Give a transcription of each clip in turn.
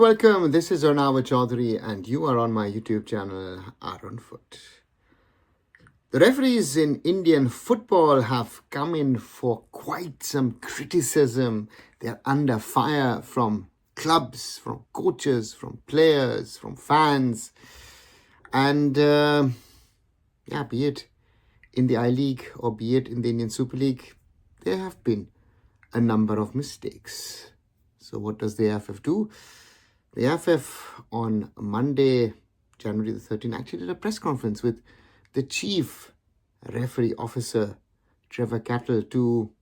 welcome. This is Arunava Chaudhuri, and you are on my YouTube channel, Arunfoot. The referees in Indian football have come in for quite some criticism. They're under fire from clubs, from coaches, from players, from fans. And be it in the I-League or be it in the Indian Super League, there have been a number of mistakes. So what does the AIFF do? The AIFF on Monday, January the 13th, actually did a press conference with the chief referee officer, Trevor Cattle, to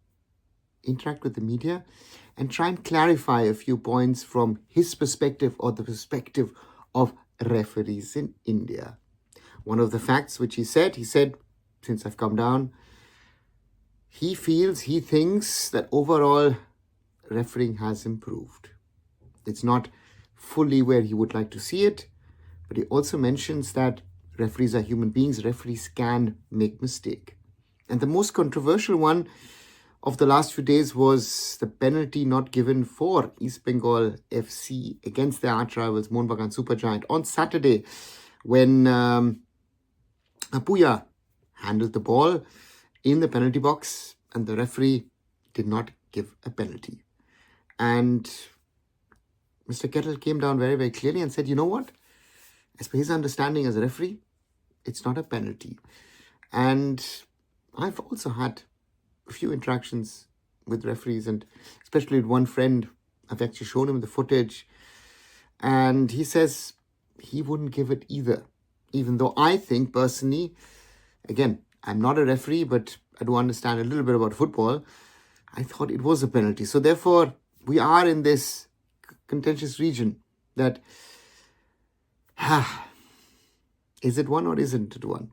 interact with the media and try and clarify a few points from his perspective or the perspective of referees in India. One of the facts which he said, since I've come down, he thinks that overall refereeing has improved. It's not fully where he would like to see it, but he also mentions that referees are human beings. Referees can make mistake. And the most controversial one of the last few days was the penalty not given for East Bengal FC against their arch rivals Mohun Bagan Supergiant on Saturday, when Apuya handled the ball in the penalty box and the referee did not give a penalty. And Mr. Kettle came down very, very clearly and said, you know what? As per his understanding as a referee, it's not a penalty. And I've also had a few interactions with referees, and especially with one friend. I've actually shown him the footage. And he says he wouldn't give it either. Even though I think personally, again, I'm not a referee, but I do understand a little bit about football. I thought it was a penalty. So therefore, we are in this contentious region that is it one or isn't it one?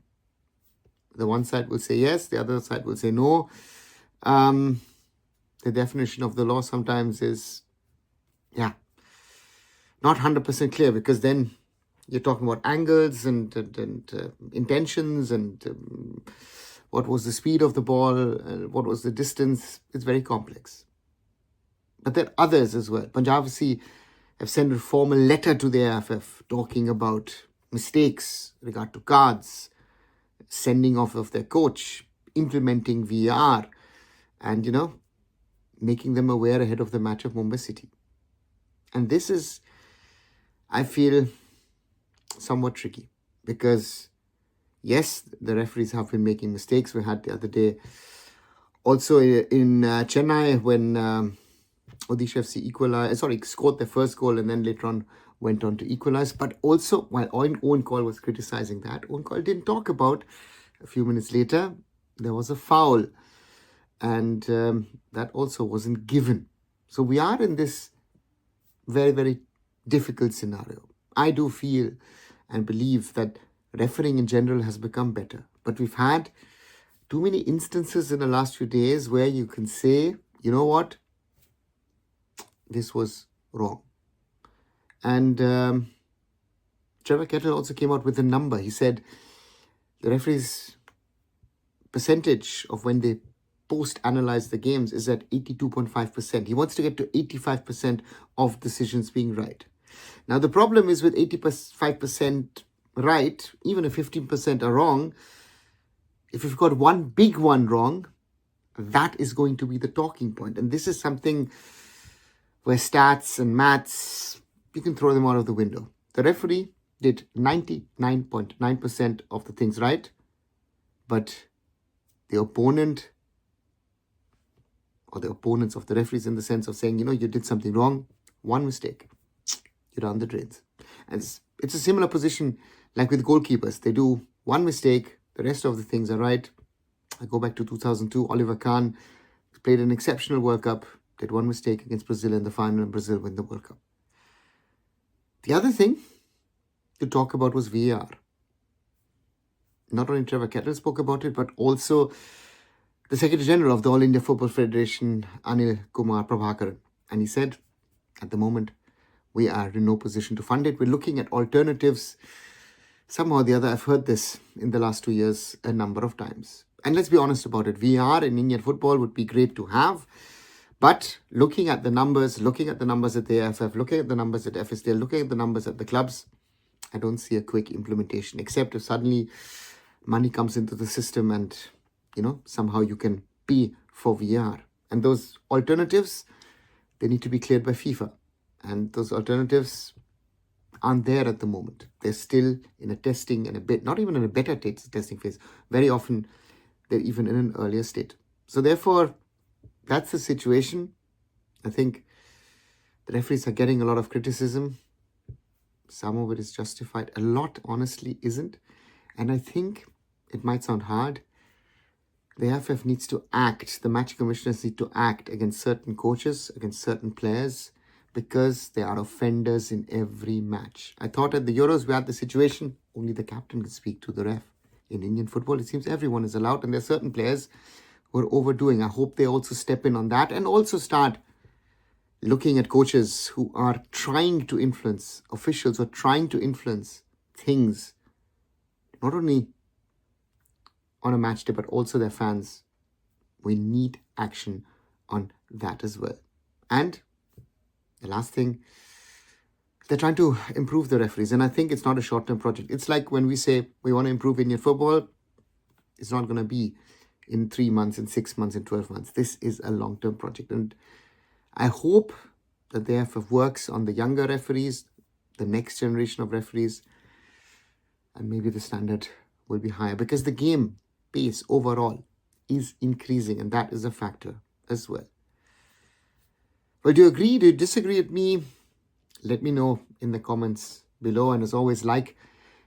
The one side will say yes, the other side will say no. The definition of the law sometimes is not 100% clear, because then you're talking about angles and intentions and what was the speed of the ball, what was the distance. It's very complex. But there are others as well. Punjab FC have sent a formal letter to the AIFF talking about mistakes in regard to cards, sending off of their coach, implementing VAR, and, making them aware ahead of the match of Mumbai City. And this is, I feel, somewhat tricky, because yes, the referees have been making mistakes. We had the other day also in Chennai when Odisha FC scored their first goal and then later on went on to equalize. But also, while Owen Call was criticizing that, Owen Call didn't talk about, a few minutes later, there was a foul. And that also wasn't given. So we are in this very, very difficult scenario. I do feel and believe that refereeing in general has become better. But we've had too many instances in the last few days where you can say, you know what, this was wrong. And Trevor Kettle also came out with a number. He said the referees' percentage of when they post-analyze the games is at 82.5%. He wants to get to 85% of decisions being right. Now, the problem is with 85% right, even if 15% are wrong, if you've got one big one wrong, that is going to be the talking point. And this is something where stats and maths, you can throw them out of the window. The referee did 99.9% of the things right, but the opponent or the opponents of the referees, in the sense of saying, you did something wrong, one mistake, you're down the drains. And it's a similar position like with goalkeepers. They do one mistake, the rest of the things are right. I go back to 2002, Oliver Kahn played an exceptional World Cup, did one mistake against Brazil in the final, and Brazil win the World Cup. The other thing to talk about was VAR. Not only Trevor Kettle spoke about it, but also the Secretary General of the All India Football Federation, Anil Kumar Prabhakaran. And he said, at the moment, we are in no position to fund it. We're looking at alternatives. Somehow or the other, I've heard this in the last 2 years a number of times. And let's be honest about it. VAR in Indian football would be great to have, But looking at the numbers at the AIFF, looking at the numbers at FSDL, looking at the numbers at the clubs, I don't see a quick implementation, except if suddenly money comes into the system and, somehow you can pay for VAR. And those alternatives, they need to be cleared by FIFA. And those alternatives aren't there at the moment. They're still in a testing and not even in a beta testing phase. Very often, they're even in an earlier state. So therefore, that's the situation. I think the referees are getting a lot of criticism. Some of it is justified. A lot, honestly, isn't. And I think it might sound hard. The AIFF needs to act. The match commissioners need to act against certain coaches, against certain players, because they are offenders in every match. I thought at the Euros we had the situation, only the captain can speak to the ref. In Indian football, it seems everyone is allowed, and there are certain players who are overdoing. I hope they also step in on that and also start looking at coaches who are trying to influence, officials who are trying to influence things, not only on a match day, but also their fans. We need action on that as well. And the last thing, they're trying to improve the referees. And I think it's not a short-term project. It's like when we say we want to improve Indian football, it's not going to be in 3 months, in 6 months, in 12 months. This is a long-term project. And I hope that the AIFF works on the younger referees, the next generation of referees, and maybe the standard will be higher, because the game pace overall is increasing, and that is a factor as well. Well, do you agree? Do you disagree with me? Let me know in the comments below. And as always, like,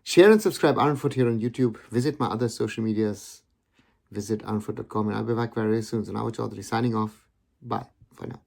share and subscribe Arunfoot here on YouTube. Visit my other social medias. Visit arunfoot.com, and I'll be back very soon. So Arunava Chaudhuri signing off. Bye for now.